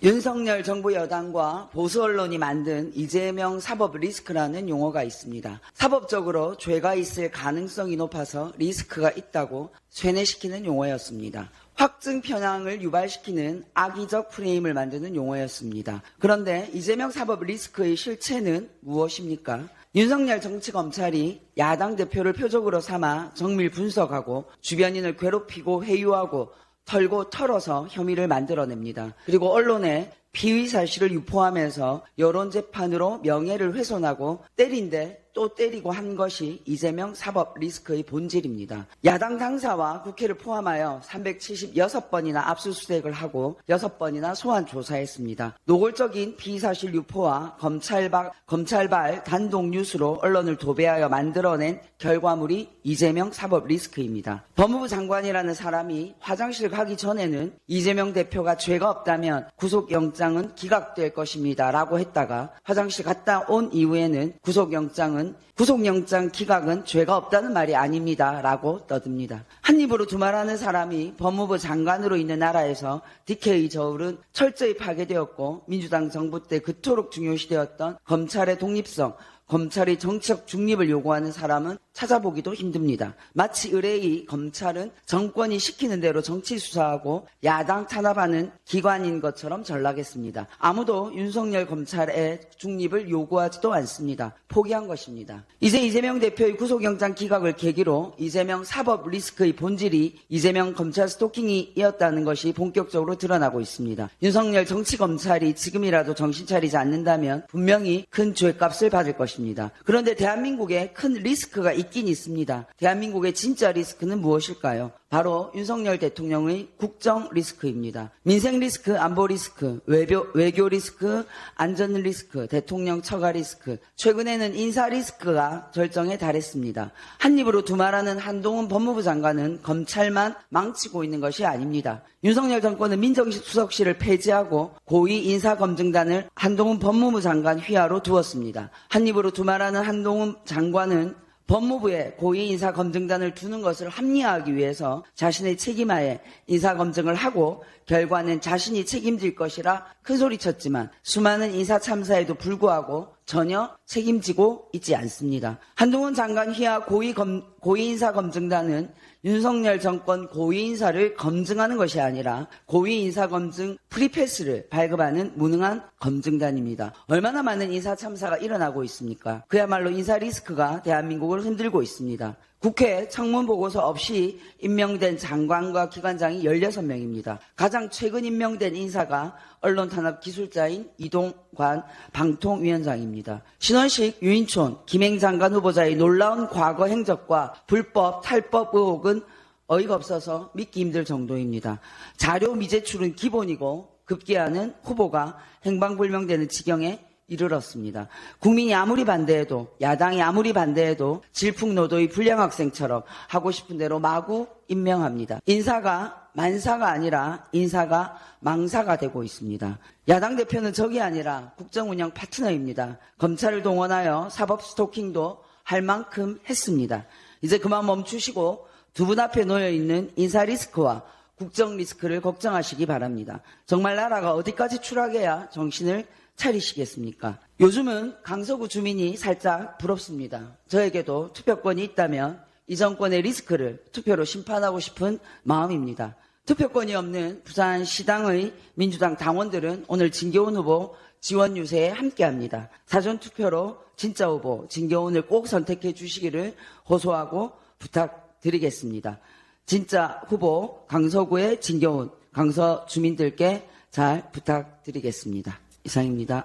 윤석열 정부 여당과 보수 언론이 만든 이재명 사법 리스크라는 용어가 있습니다. 사법적으로 죄가 있을 가능성이 높아서 리스크가 있다고 쇠뇌시키는 용어였습니다. 확증 편향을 유발시키는 악의적 프레임을 만드는 용어였습니다. 그런데 이재명 사법 리스크의 실체는 무엇입니까? 윤석열 정치검찰이 야당 대표를 표적으로 삼아 정밀 분석하고 주변인을 괴롭히고 회유하고 털고 털어서 혐의를 만들어냅니다. 그리고 언론에 피의 사실을 유포하면서 여론재판으로 명예를 훼손하고 때린데 또 때리고 한 것이 이재명 사법 리스크의 본질입니다. 야당 당사와 국회를 포함하여 376번이나 압수수색을 하고 6번이나 소환 조사했습니다. 노골적인 피의사실 유포와 검찰발 단독 뉴스로 언론을 도배하여 만들어낸 결과물이 이재명 사법 리스크입니다. 법무부 장관이라는 사람이 화장실 가기 전에는 이재명 대표가 죄가 없다면 구속영장은 기각될 것입니다 라고 했다가 화장실 갔다 온 이후에는 구속영장 기각은 죄가 없다는 말이 아닙니다 라고 떠듭니다. 한 입으로 두 말하는 사람이 법무부 장관으로 있는 나라에서 DK 저울은 철저히 파괴되었고 민주당 정부 때 그토록 중요시되었던 검찰의 독립성, 검찰의 정치적 중립을 요구하는 사람은 찾아보기도 힘듭니다. 마치 의뢰의 검찰은 정권이 시키는 대로 정치 수사하고 야당 탄압하는 기관인 것처럼 전락했습니다. 아무도 윤석열 검찰의 중립을 요구하지도 않습니다. 포기한 것입니다. 이제 이재명 대표의 구속영장 기각을 계기로 이재명 사법 리스크의 본질이 이재명 검찰 스토킹이었다는 것이 본격적으로 드러나고 있습니다. 윤석열 정치검찰이 지금이라도 정신 차리지 않는다면 분명히 큰 죄값을 받을 것입니다. 그런데 대한민국에 큰 리스크가 있긴 있습니다. 대한민국의 진짜 리스크는 무엇일까요? 바로 윤석열 대통령의 국정 리스크입니다. 민생 리스크, 안보 리스크, 외교 리스크, 안전 리스크, 대통령 처가 리스크, 최근에는 인사 리스크가 절정에 달했습니다. 한 입으로 두말하는 한동훈 법무부 장관은 검찰만 망치고 있는 것이 아닙니다. 윤석열 정권은 민정수석실을 폐지하고 고위 인사검증단을 한동훈 법무부 장관 휘하로 두었습니다. 한 입으로 두말하는 한동훈 장관은 법무부에 고위 인사검증단을 두는 것을 합리화하기 위해서 자신의 책임하에 인사검증을 하고 결과는 자신이 책임질 것이라 큰소리쳤지만 수많은 인사참사에도 불구하고 전혀 책임지고 있지 않습니다. 한동훈 장관 휘하 고위 인사검증단은 윤석열 정권 고위 인사를 검증하는 것이 아니라 고위 인사검증 프리패스를 발급하는 무능한 검증단입니다. 얼마나 많은 인사참사가 일어나고 있습니까? 그야말로 인사 리스크가 대한민국을 흔들고 있습니다. 국회 청문보고서 없이 임명된 장관과 기관장이 16명입니다. 가장 최근 임명된 인사가 언론탄압 기술자인 이동관 방통위원장입니다. 신원식, 유인촌, 김행 장관 후보자의 놀라운 과거 행적과 불법 탈법 의혹은 어이가 없어서 믿기 힘들 정도입니다. 자료 미제출은 기본이고 급기야는 후보가 행방불명되는 지경에 이르렀습니다. 국민이 아무리 반대해도 야당이 아무리 반대해도 질풍노도의 불량 학생처럼 하고 싶은 대로 마구 임명합니다. 인사가 만사가 아니라 인사가 망사가 되고 있습니다. 야당 대표는 적이 아니라 국정운영 파트너입니다. 검찰을 동원하여 사법 스토킹도 할 만큼 했습니다. 이제 그만 멈추시고 두 분 앞에 놓여있는 인사 리스크와 국정 리스크를 걱정하시기 바랍니다. 정말 나라가 어디까지 추락해야 정신을 차리시겠습니까? 요즘은 강서구 주민이 살짝 부럽습니다. 저에게도 투표권이 있다면 이 정권의 리스크를 투표로 심판하고 싶은 마음입니다. 투표권이 없는 부산시당의 민주당 당원들은 오늘 진교훈 후보 지원 유세에 함께합니다. 사전투표로 진짜 후보 진교훈을 꼭 선택해 주시기를 호소하고 부탁드리겠습니다. 진짜 후보 강서구의 진교훈, 강서 주민들께 잘 부탁드리겠습니다. 이상입니다.